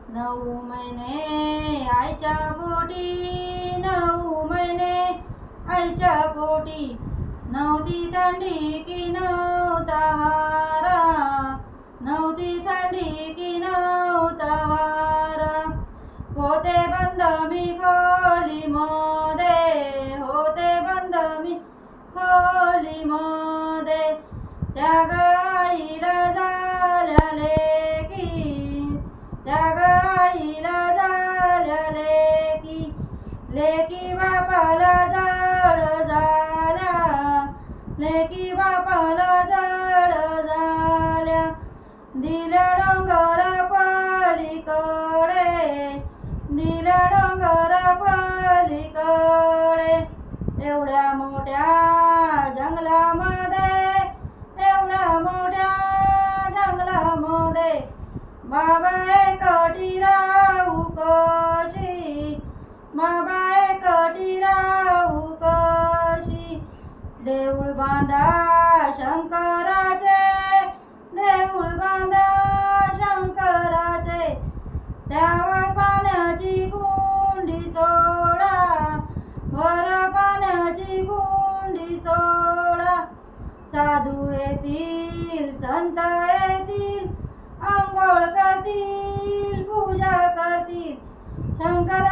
9 महिने आईच्या पोटी, 9 महिने आईच्या पोटी, नव्हती थंडी की नव्हता वारा, नव्हती थंडी की नव्हता वारा. होते बंद मी खोलीमध्ये, होते बंद मी खोलीमध्ये. त्या गाईला झाल्या लेकी, त्या गाईला झाल्या लेकी, लेकी बापाला जड झाल्या, लेकी बापाला जड झाल्या. दिलं डोंगर पलीकडे, दिलं डोंगर पलीकडे. एवढ्या मोठ्या जंगलामध्ये, एवढ्या मोठ्या जंगलामध्ये, बाबा एकटी राहू कशी, बाबा एकटी राहू कशी. देऊळ बांधा शंकराचे, देऊळ बांधा शंकराचे. त्यावर पाण्याची गुंडी सोडा, वर पाण्याची गुंडी सोडा. साधू येतील, संत येतील, आंघोळ करतील, पूजा करतील. शंकर